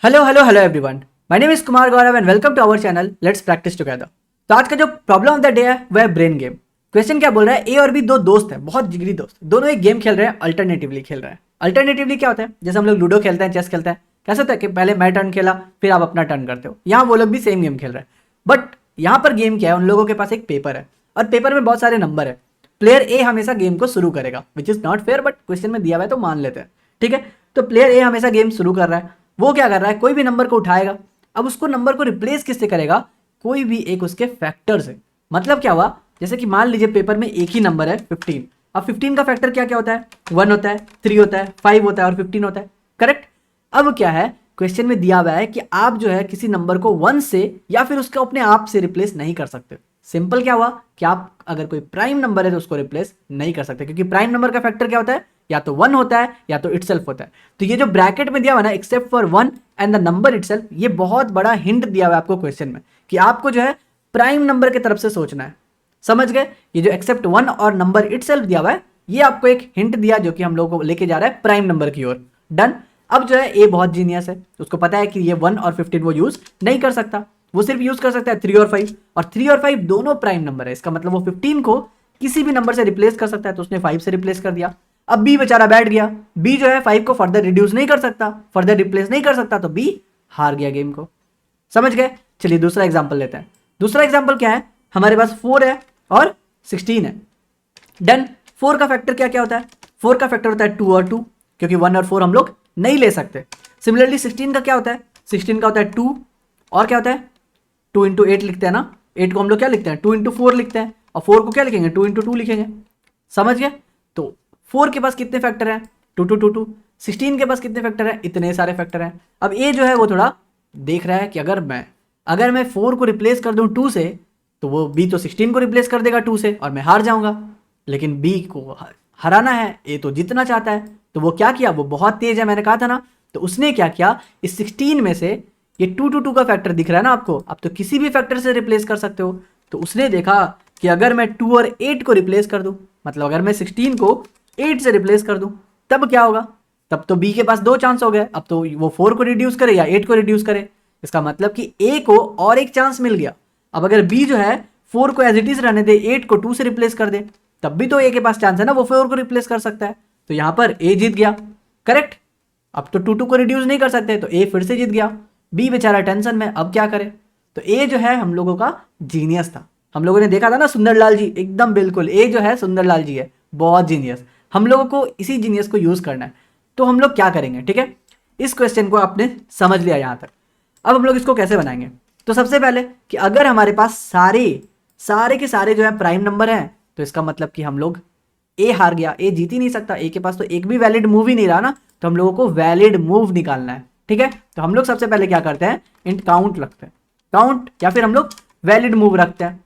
Hello hello hello everyone, my name is Kumar Gaurav and welcome to our channel let's practice together. तो आज का जो problem of the day है वह है ब्रेन गेम। क्वेश्चन क्या बोल रहा है, ए और बी दो दोस्त हैं, बहुत जिगरी दोस्त, दोनों एक गेम खेल रहे हैं, अल्टरनेटिवली खेल रहे हैं। अल्टरनेटिवली क्या होता है, जैसे हम लोग लूडो खेलते हैं, चेस खेलते हैं, कैसे होता है कि पहले मैं टर्न खेला फिर आप अपना टर्न करते हो। यहाँ वो लोग भी सेम गेम खेल रहे हैं, बट यहाँ पर गेम क्या है, उन लोगों के पास एक पेपर है और पेपर में बहुत सारे नंबर है। प्लेयर ए हमेशा गेम को शुरू करेगा, which is not fair, but question में दिया हुआ है तो मान लेते हैं। ठीक है, तो प्लेयर ए हमेशा गेम शुरू कर रहा है। वो क्या कर रहा है, कोई भी नंबर को उठाएगा। अब उसको नंबर को रिप्लेस किससे करेगा, कोई भी एक उसके फैक्टर से। मतलब क्या हुआ, जैसे कि मान लीजिए पेपर में एक ही नंबर है 15। अब 15 का फैक्टर क्या क्या होता है, 1 होता है, 3 होता है, 5 होता है और 15 होता है। करेक्ट। अब क्या है, क्वेश्चन में दिया हुआ है कि आप जो है किसी नंबर को 1 से या फिर उसको अपने आप से रिप्लेस नहीं कर सकते। सिंपल क्या हुआ कि आप अगर कोई प्राइम नंबर है तो उसको रिप्लेस नहीं कर सकते, क्योंकि प्राइम नंबर का फैक्टर क्या होता है, या तो 1 होता है या तो इटसेल्फ होता है। तो ये जो ब्रैकेट में दिया हुआ ना, except for 1 and the number itself, ये बहुत बड़ा हिंट दिया हुआ है आपको क्वेश्चन में कि आपको जो है प्राइम नंबर की तरफ से सोचना है। समझ गए, ये जो एक्सेप्ट 1 और नंबर इटसेल्फ दिया हुआ है, ये आपको एक हिंट दिया जो कि हम लोगों को लेके जा रहा है प्राइम नंबर की ओर। डन। अब जो है ए बहुत जीनियस है, उसको पता है कि ये 1 और 15 वो यूज नहीं कर सकता, वो सिर्फ यूज कर सकता है 3 और 5, और 3 और 5 दोनों प्राइम नंबर है। इसका मतलब वो 15 को किसी भी नंबर से रिप्लेस कर सकता है, तो उसने 5 से रिप्लेस कर दिया। अब बी बेचारा बैठ गया, बी जो है 5 को फर्दर रिड्यूस नहीं कर सकता, फर्दर रिप्लेस नहीं कर सकता, तो बी हार गया गेम को। समझ गए। चलिए दूसरा एग्जांपल लेते हैं। दूसरा एग्जांपल क्या है, हमारे पास 4 है और 16 है। डन। 4 का फैक्टर क्या क्या होता है, 4 का फैक्टर होता है 2 और 2, क्योंकि 1 और 4 हम लोग नहीं ले सकते। सिमिलरली 16 का क्या होता है, 16 का होता है 2 और क्या होता है 2 इंटू 8 लिखते हैं ना, 8 को हम लोग क्या लिखते हैं 2 इंटू 4 लिखते हैं, और 4 को क्या लिखेंगे 2 इंटू 2 लिखेंगे। समझ गए। तो 4 के पास कितने फैक्टर हैं, 2 2 2 2। 16 के पास कितने फैक्टर हैं, इतने सारे फैक्टर हैं। अब ए जो है वो थोड़ा देख रहा है कि अगर मैं 4 को रिप्लेस कर दूं 2 से, तो वो बी तो 16 को रिप्लेस कर देगा 2 से और मैं हार जाऊंगा। लेकिन बी को हराना है, ए तो जीतना चाहता है, तो वो क्या किया, वो बहुत तेज है, मैंने कहा था ना। तो उसने क्या किया, इस 16 में से ये 2 2 2 का फैक्टर दिख रहा है ना आपको, आप तो किसी भी फैक्टर से रिप्लेस कर सकते हो। तो उसने देखा कि अगर मैं 2 और 8 को रिप्लेस कर दूं, मतलब अगर मैं 16 को 8 से रिप्लेस कर दूं, तब क्या होगा, तब तो बी के पास 2 चांस हो गए। अब तो वो 4 को रिड्यूस करे या 8 को रिड्यूस करे, इसका मतलब कि ए को और एक चांस मिल गया। अब अगर बी जो है 4 को एज इट इज रहने दे, 8 को 2 से रिप्लेस कर दे, तब भी तो ए के पास चांस है ना, वो 4 को रिप्लेस कर सकता है। तो यहां पर ए जीत गया। करेक्ट। अब तो 2 2 को रिड्यूस नहीं कर सकते, तो ए फिर से जीत गया। बी बेचारा टेंशन में, अब क्या करे। तो ए जो है हम लोगों का जीनियस था, हम लोगों ने देखा था ना सुंदरलाल जी, एकदम बिल्कुल ए जो है सुंदरलाल जी है, बहुत जीनियस। हम लोगों को इसी जीनियस को यूज करना है। तो हम लोग क्या करेंगे, ठीक है, इस क्वेश्चन को आपने समझ लिया यहां तक। अब हम लोग इसको कैसे बनाएंगे, तो सबसे पहले कि अगर हमारे पास सारे सारे के सारे जो है प्राइम नंबर हैं, तो इसका मतलब कि हम लोग ए हार गया, ए जीत ही नहीं सकता, ए के पास तो एक भी वैलिड मूव ही नहीं रहा ना। तो हम लोगों को वैलिड मूव निकालना है। ठीक है, तो हम लोग सबसे पहले क्या करते हैं, इंट काउंट रखते हैं, काउंट, या फिर हम लोग वैलिड मूव रखते हैं।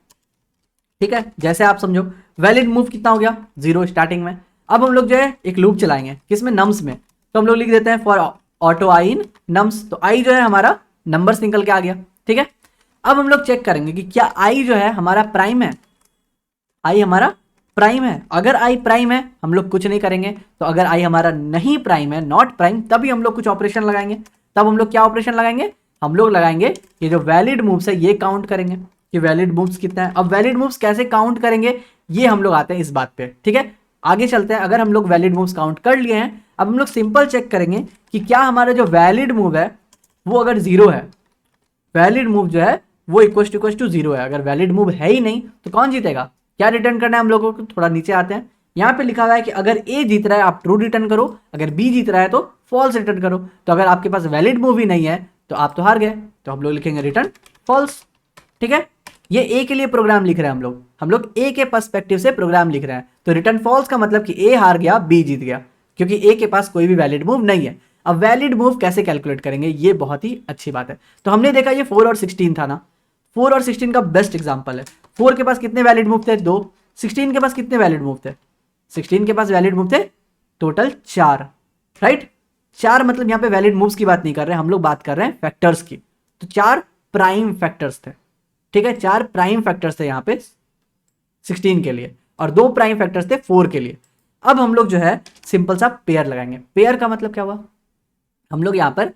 ठीक है, जैसे आप समझो, वैलिड मूव कितना हो गया 0 स्टार्टिंग में। अब हम लोग जो है एक लूप चलाएंगे, किसमें, नम्स में। तो हम लोग लिख देते हैं for auto I in nums, तो आई जो है हमारा नंबर्स निकल के आ गया। ठीक है, अब हम लोग चेक करेंगे कि क्या आई जो है हमारा प्राइम है, आई हमारा प्राइम है। अगर आई प्राइम है हम लोग कुछ नहीं करेंगे, तो अगर आई हमारा नहीं प्राइम है, नॉट प्राइम, तभी हम लोग कुछ ऑपरेशन लगाएंगे। तब हम लोग क्या ऑपरेशन लगाएंगे, हम लोग लगाएंगे ये जो वैलिड मूव्स है ये काउंट करेंगे कि वैलिड मूव्स कितना है। अब वैलिड मूव्स कैसे काउंट करेंगे, ये हम लोग आते हैं इस बात पे। ठीक है, आगे चलते हैं। अगर हम लोग वैलिड मूव्स काउंट कर लिए हैं, अब हम लोग सिंपल चेक करेंगे कि क्या हमारा जो वैलिड मूव है वो अगर 0 है, वैलिड मूव जो है वो इक्वल टू 0 है। अगर वैलिड मूव है ही नहीं तो कौन जीतेगा, क्या रिटर्न करना है हम लोगों को। थोड़ा नीचे आते हैं, यहाँ पे लिखा हुआ है कि अगर ए जीत रहा है आप ट्रू रिटर्न करो, अगर बी जीत रहा है तो फॉल्स रिटर्न करो। तो अगर आपके पास वैलिड मूव ही नहीं है तो आप तो हार गए, तो हम लोग लिखेंगे रिटर्न फॉल्स। ठीक है, ये ए के लिए प्रोग्राम लिख रहे हैं हम लोग ए के पर्सपेक्टिव से प्रोग्राम लिख रहे हैं। तो रिटर्न फॉल्स का मतलब कि ए हार गया, बी जीत गया, क्योंकि ए के पास कोई भी वैलिड मूव नहीं है। अब वैलिड मूव कैसे कैलकुलेट करेंगे, ये बहुत ही अच्छी बात है। तो हमने देखा ये 4 और 16 था ना, 4 और 16 का बेस्ट एग्जांपल है। 4 के पास कितने वैलिड मूव थे, 2। 16 के पास कितने वैलिड मूव थे, 16 के पास वैलिड मूव थे टोटल 4, राइट। 4 मतलब यहाँ पे वैलिड मूव्स की बात नहीं कर रहे हैं हम लोग, बात कर रहे हैं फैक्टर्स की। तो 4 प्राइम फैक्टर्स थे। ठीक है, 4 प्राइम फैक्टर्स थे यहाँ पे 16 के लिए, और 2 प्राइम फैक्टर्स थे 4 के लिए। अब हम लोग जो है सिंपल सा पेयर लगाएंगे। पेयर का मतलब क्या हुआ, हम लोग यहाँ पर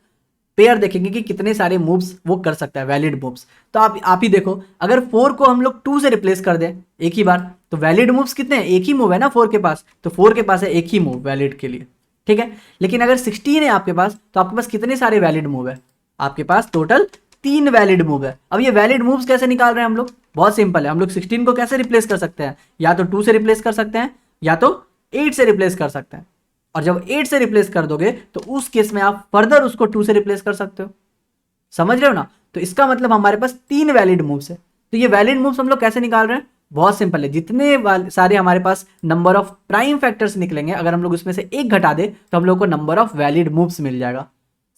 पेयर देखेंगे कि कितने सारे मूव्स वो कर सकता है, वैलिड मूव्स। तो आप ही देखो, अगर 4 को हम लोग 2 से रिप्लेस कर दें एक ही बार, तो वैलिड मूव्स कितने हैं, एक ही मूव है ना 4 के पास, तो 4 के पास है एक ही मूव वैलिड के लिए, ठीक है। लेकिन अगर 16 है आपके पास, तो आपके पास कितने सारे वैलिड मूव है, आपके पास टोटल 3 वैलिड मूव है। अब ये वैलिड मूव्स कैसे निकाल रहे हैं हम लोग, बहुत सिंपल है। हम लोग 16 को कैसे रिप्लेस कर सकते हैं, या तो 2 से रिप्लेस कर सकते हैं या तो 8 से रिप्लेस कर सकते हैं। और जब 8 से रिप्लेस कर दोगे तो उस केस में आप फर्दर उसको 2 से रिप्लेस कर सकते हो, समझ रहे हो ना। तो इसका मतलब हमारे पास 3 वैलिड मूव्स है। तो ये वैलिड मूव्स हम लोग कैसे निकाल रहे हैं, बहुत सिंपल है। जितने सारे हमारे पास नंबर ऑफ प्राइम फैक्टर्स निकलेंगे, अगर हम लोग उसमें से एक घटा दे तो हम लोग को नंबर ऑफ वैलिड मूव्स मिल जाएगा।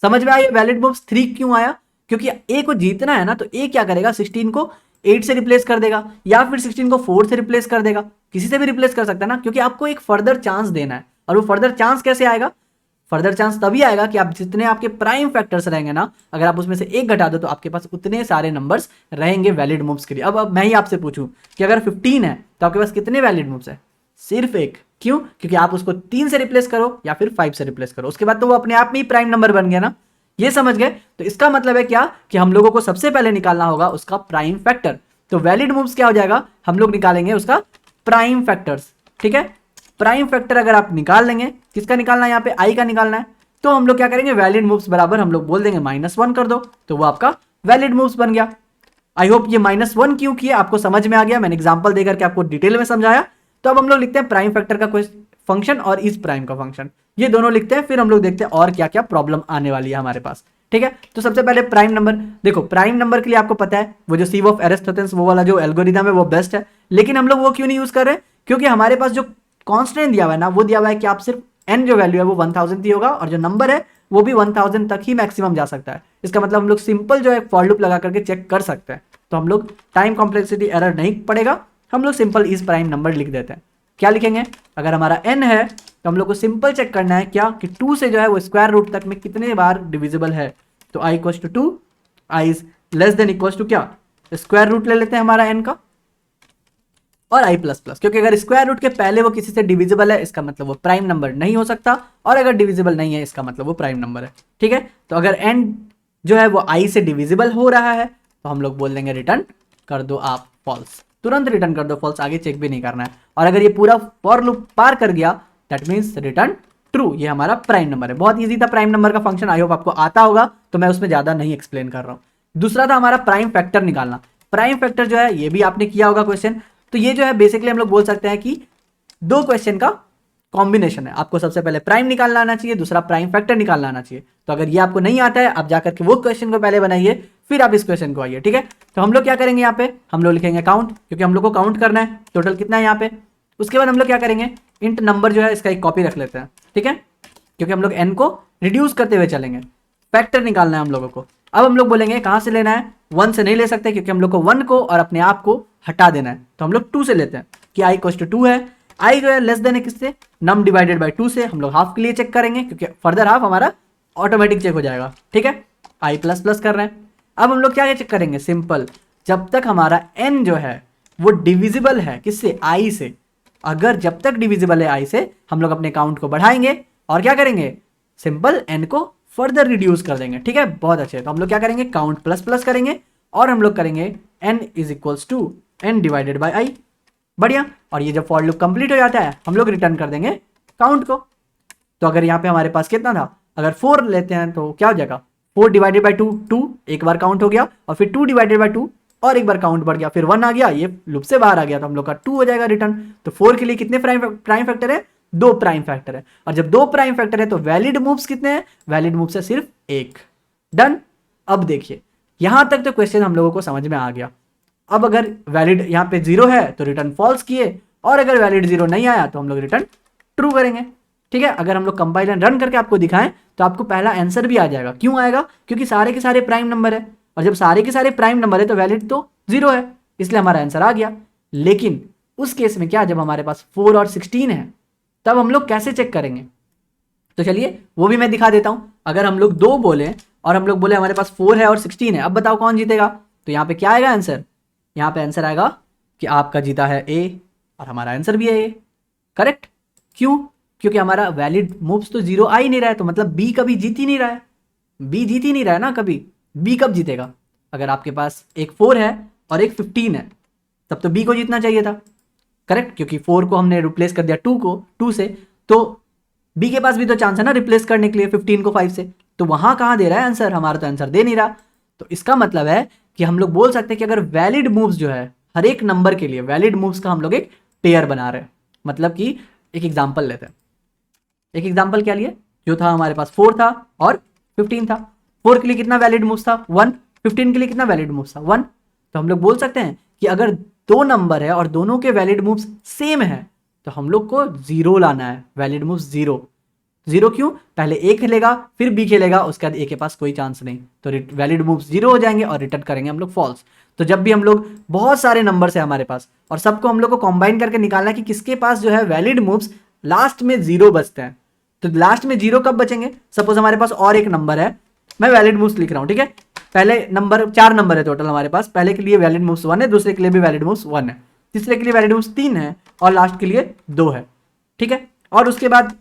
समझ में आया वैलिड मूव्स 3 क्यों आया, क्योंकि ए को जीतना है ना, तो ए क्या करेगा, 16 को 8 से रिप्लेस कर देगा, या फिर 16 को 4 से रिप्लेस कर देगा, किसी से भी रिप्लेस कर सकता है ना, क्योंकि आपको एक फर्दर चांस देना है। और वो फर्दर चांस कैसे आएगा, फर्दर चांस तभी आएगा कि आप जितने आपके प्राइम फैक्टर्स रहेंगे ना, अगर आप उसमें से एक घटा दो तो आपके पास उतने सारे नंबर्स रहेंगे वैलिड मूव्स के लिए। अब मैं ही आपसे पूछूं कि अगर 15 है तो आपके पास कितने वैलिड मूव्स है, सिर्फ एक। क्यों, क्योंकि आप उसको 3 से रिप्लेस करो या फिर 5 से रिप्लेस करो, उसके बाद तो वो अपने आप में ही प्राइम नंबर बन गया ना। ये समझ गए। तो इसका मतलब है क्या, कि हम लोगों को सबसे पहले निकालना होगा उसका प्राइम फैक्टर। तो वैलिड मूव्स क्या हो जाएगा, हम लोग निकालेंगे उसका प्राइम फैक्टर्स, ठीक है। प्राइम फैक्टर अगर आप निकाल लेंगे, किसका निकालना है, यहाँ पे आई का निकालना है, तो हम लोग क्या करेंगे, वैलिड मूव्स बराबर हम लोग बोल देंगे -1 कर दो, तो वो आपका वैलिड मूव्स बन गया। आई होप ये -1 क्यों किया आपको समझ में आ गया, मैंने एग्जांपल देकर के आपको डिटेल में समझाया। तो अब हम लोग लिखते हैं प्राइम फैक्टर का कोई फंक्शन और इस प्राइम का फंक्शन, ये दोनों लिखते हैं, फिर हम लोग देखते हैं और क्या क्या प्रॉब्लम आने वाली है हमारे पास, ठीक है। तो सबसे पहले प्राइम नंबर देखो, प्राइम नंबर के लिए आपको पता है वो जो सीव ऑफ एरिस्टोटेल्स वो वाला जो एल्गोरिथम है वो बेस्ट है, लेकिन हम लोग वो क्यों नहीं यूज कर रहे, क्योंकि हमारे पास जो कांस्टेंट दिया हुआ है ना, वो दिया हुआ है कि आप सिर्फ n जो वैल्यू है वो 1000 ही होगा, और जो नंबर है वो भी 1000 तक ही मैक्सिमम जा सकता है। इसका मतलब हम लोग सिंपल जो है फॉर लूप लगा करके चेक कर सकते हैं, तो हम लोग टाइम कॉम्प्लेक्सिटी एरर नहीं पड़ेगा, हम लोग सिंपल इस प्राइम नंबर लिख देते हैं। क्या लिखेंगे, अगर हमारा n है तो हम लोग को सिंपल चेक करना है क्या, कि 2 से जो है वो स्क्वायर रूट तक में कितने बार डिविजिबल है। तो i equals to 2, i is less than equals to क्या, स्क्वायर रूट ले लेते हैं हमारा n का, और i प्लस प्लस, क्योंकि अगर स्क्वायर रूट के पहले वो किसी से डिविजिबल है इसका मतलब वो प्राइम नंबर नहीं हो सकता, और अगर डिविजिबल नहीं है इसका मतलब वो प्राइम नंबर है, ठीक है। तो अगर n जो है वो i से डिविजिबल हो रहा है तो हम लोग बोल देंगे रिटर्न कर दो आप फॉल्स, तुरंत रिटर्न कर दो फॉल्स, आगे चेक भी नहीं करना है। और अगर ये पूरा फॉर लूप पार कर गया दैट मीन्स रिटर्न ट्रू, ये हमारा प्राइम नंबर है। बहुत ईजी था प्राइम नंबर का फंक्शन, आई होप आपको आता होगा, तो मैं उसमें ज्यादा नहीं एक्सप्लेन कर रहा हूँ। दूसरा था हमारा प्राइम फैक्टर निकालना। प्राइम फैक्टर जो है ये भी आपने किया होगा क्वेश्चन, तो ये जो है बेसिकली हम लोग बोल सकते हैं कि दो क्वेश्चन का कॉम्बिनेशन है। आपको सबसे पहले प्राइम निकालना आना चाहिए, दूसरा प्राइम फैक्टर निकालना आना चाहिए। तो अगर ये आपको नहीं आता है, आप जाकर के वो क्वेश्चन को पहले बनाइए, फिर आप इस क्वेश्चन को आइए, ठीक है। तो हम लोग क्या करेंगे, यहाँ पे हम लोग लिखेंगे काउंट, क्योंकि हम लोग को काउंट करना है टोटल कितना है यहाँ पे। उसके बाद हम लोग क्या करेंगे, इंट नंबर जो है इसका एक कॉपी रख लेते हैं, ठीक है, क्योंकि हम लोग n को रिड्यूस करते हुए चलेंगे। फैक्टर निकालना है हम लोगों को। अब हम लोग बोलेंगे कहाँ से लेना है, 1 से नहीं ले सकते, क्योंकि हम लोग को 1 को और अपने आप को हटा देना है, तो हम लोग 2 से लेते हैं कि i इक्वल्स टू 2 है। i जो है लेस देन है किससे, नम डिवाइडेड बाय 2 से। हम लोग हाफ के लिए चेक करेंगे, क्योंकि फर्दर हाफ हमारा ऑटोमेटिक चेक हो जाएगा, ठीक है। i प्लस प्लस कर रहे हैं। अब हम लोग क्या चेक करेंगे, सिंपल, जब तक हमारा n जो है वो डिविजिबल है किससे, i से। अगर जब तक डिविजिबल है i से, हम लोग अपने काउंट को बढ़ाएंगे और क्या करेंगे, सिंपल n को फर्दर रिड्यूस कर देंगे, ठीक है। बहुत अच्छे, तो हम लोग क्या करेंगे, काउंट प्लस प्लस करेंगे और हम लोग करेंगे n is equals to n divided by i। बढ़िया। और ये जब फॉर लूप कंप्लीट हो जाता है हम लोग रिटर्न कर देंगे काउंट को। तो अगर यहाँ पे हमारे पास कितना था, अगर 4 लेते हैं तो क्या हो जाएगा, 4 डिवाइडेड बाय 2, 2 एक बार काउंट हो गया, और फिर 2 डिवाइडेड बाय 2 और एक बार काउंट बढ़ गया, फिर 1 आ गया, ये लूप से बाहर आ गया, तो हम लोग का 2 हो जाएगा रिटर्न। तो 4 के लिए कितने प्राइम फैक्टर है, 2 प्राइम फैक्टर है। और जब 2 प्राइम फैक्टर है तो वैलिड मूव्स कितने हैं, वैलिड मूव्स है सिर्फ एक। डन। अब देखिए यहां तक तो क्वेश्चन हम लोगों को समझ में आ गया। अब अगर वैलिड यहाँ पे 0 है तो रिटर्न फॉल्स किए, और अगर वैलिड 0 नहीं आया तो हम लोग रिटर्न ट्रू करेंगे, ठीक है। अगर हम लोग कंपाइल एंड रन करके आपको दिखाएं तो आपको पहला आंसर भी आ जाएगा। क्यों आएगा, क्योंकि सारे के सारे प्राइम नंबर है, और जब सारे के सारे प्राइम नंबर है तो वैलिड तो 0 है, इसलिए हमारा आंसर आ गया। लेकिन उस केस में क्या, जब हमारे पास 4 और 16 है तब हम लोग कैसे चेक करेंगे, तो चलिए वो भी मैं दिखा देता हूं। अगर हम लोग 2 बोले और हम लोग बोले हमारे पास 4 है और 16 है, अब बताओ कौन जीतेगा। तो यहाँ पे क्या आएगा आंसर, यहाँ पे आंसर आएगा कि आपका जीता है ए, और हमारा आंसर भी है ए, करेक्ट। क्यों, क्योंकि हमारा वैलिड मूव्स तो 0 आ ही नहीं रहा है, तो मतलब बी कभी जीत ही नहीं रहा है। बी जीत ही नहीं रहा है ना कभी। बी कब जीतेगा? अगर आपके पास एक 4 है और एक 15 है, तब तो बी को जीतना चाहिए था, करेक्ट, क्योंकि 4 को हमने रिप्लेस कर दिया 2 को 2 से, तो बी के पास भी तो चांस है ना रिप्लेस करने के लिए 15 को 5 से। तो वहां कहां दे रहा है आंसर? हमारा तो आंसर दे नहीं रहा। तो इसका मतलब है कि हम लोग बोल सकते हैं कि अगर वैलिड मूव्स जो है हर एक नंबर के लिए, वैलिड मूव्स का हम लोग एक पेयर बना रहे हैं। मतलब कि एक एग्जांपल लेते हैं। एक एग्जांपल क्या लिए? जो था हमारे पास 4 था और 15 था। 4 के लिए कितना वैलिड मूव्स था? 1। 15 के लिए कितना वैलिड मूव्स था? 1। तो हम लोग बोल सकते हैं कि अगर दो नंबर है और दोनों के वैलिड मूव्स सेम है तो हम लोग को जीरो लाना है, वैलिड मूव्स जीरो। जीरो क्यों? पहले ए खेलेगा फिर बी खेलेगा, उसके बाद ए के पास कोई चांस नहीं, तो वैलिड मूव्स जीरो हो जाएंगे और रिटर्न करेंगे हम लोग फॉल्स। तो जब भी हम लोग, बहुत सारे नंबर्स है हमारे पास और सबको हम लोग को कंबाइन करके निकालना है कि किसके पास जो है वैलिड मूव्स लास्ट में जीरो बचते हैं। तो लास्ट में जीरो कब बचेंगे? सपोज हमारे पास और एक नंबर है, मैं वैलिड मूव्स लिख रहा हूं, ठीक है। पहले नंबर, 4 नंबर है टोटल हमारे पास, पहले के लिए वैलिड मूव्स 1 है, दूसरे के लिए भी वैलिड मूव्स 1 है, तीसरे के लिए वैलिड मूव्स 3 है और लास्ट के लिए 2 है, ठीक है। और उसके बाद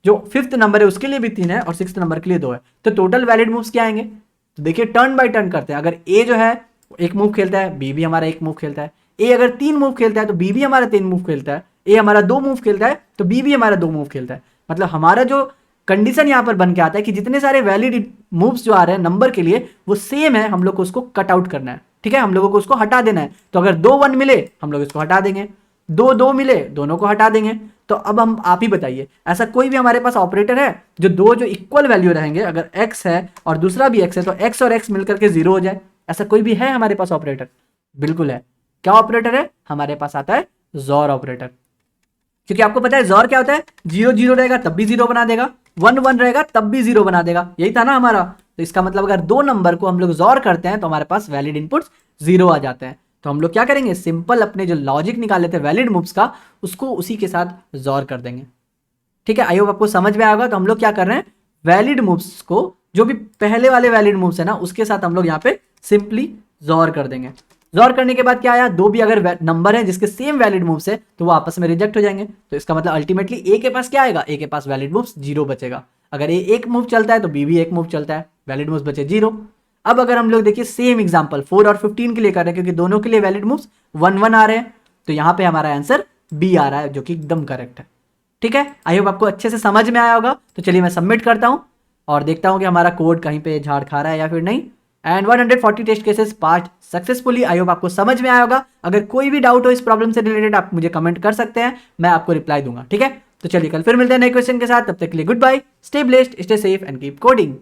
जो 5th नंबर है उसके लिए भी 3 है और 6th नंबर के लिए 2 है। तो टोटल वैलिड मूव्स क्या आएंगे? तो देखिए टर्न बाय टर्न करते हैं। अगर ए जो है एक मूव खेलता है, बी भी हमारा एक मूव खेलता है। ए अगर 3 मूव खेलता है तो बी भी हमारा 3 मूव खेलता है। ए हमारा 2 मूव खेलता है तो बी भी हमारा 2 मूव खेलता है। मतलब हमारा जो कंडीशन यहां पर बन के आता है कि जितने सारे वैलिड मूव्स जो आ रहे हैं नंबर के लिए वो सेम है, हम लोग को उसको कट आउट करना है, ठीक है। हम लोगों को उसको हटा देना है। तो अगर 2 1 मिले हम लोग इसको हटा देंगे, 2 2 मिले दोनों को हटा देंगे। तो अब हम आप ही बताइए, ऐसा कोई भी हमारे पास ऑपरेटर है जो दो जो इक्वल वैल्यू रहेंगे, अगर x है और दूसरा भी x है तो x और x मिलकर के 0 हो जाए? ऐसा कोई भी है हमारे पास ऑपरेटर? बिल्कुल है। क्या ऑपरेटर है हमारे पास? आता है जोर ऑपरेटर। क्योंकि आपको पता है जोर क्या होता है, 0 0 रहेगा तब भी 0 बना देगा, 1 1 रहेगा तब भी 0 बना देगा, यही था ना हमारा। तो इसका मतलब अगर दो नंबर को हम लोग जोर करते हैं तो हमारे पास वैलिड इनपुट्स 0 आ जाते हैं। तो हम लोग क्या करेंगे, सिंपल अपने जो लॉजिक निकाले थे वैलिड मूव्स का, उसको उसी के साथ जोर कर देंगे, ठीक है। आई होप आपको समझ में आएगा। तो हम लोग क्या कर रहे हैं, वैलिड मूव्स को, जो भी पहले वाले वैलिड मूव्स है ना, उसके साथ हम लोग यहाँ पे सिंपली जोर कर देंगे। जोर करने के बाद क्या आया, दो भी अगर नंबर है जिसके सेम वैलिड मूव्स है तो वो आपस में रिजेक्ट हो जाएंगे। तो इसका मतलब अल्टीमेटली ए के पास क्या आएगा, ए के पास वैलिड मूव्स 0 बचेगा। अगर ए एक मूव चलता है तो बी भी एक मूव चलता है, वैलिड मूव्स बचे 0। अब अगर हम लोग देखिए सेम एग्जांपल 4 और 15 के लिए कर रहे हैं, क्योंकि दोनों के लिए वैलिड मूव्स 1 1 आ रहे हैं, तो यहाँ पे हमारा आंसर बी आ रहा है, जो कि एकदम करेक्ट है, ठीक है। आई होप आपको अच्छे से समझ में आया होगा। तो चलिए मैं सबमिट करता हूं और देखता हूं कि हमारा कोड कहीं पे झाड़ खा रहा है या फिर नहीं। And 140 test cases pass successfully. I hope आपको समझ में आया होगा। अगर कोई भी डाउट हो इस प्रॉब्लम से रिलेटेड आप मुझे कमेंट कर सकते हैं, मैं आपको रिप्लाई दूंगा, ठीक है। तो चलिए कल फिर मिलते हैं नए क्वेश्चन के साथ, तब तक के लिए good bye, stay blessed, stay safe and keep coding.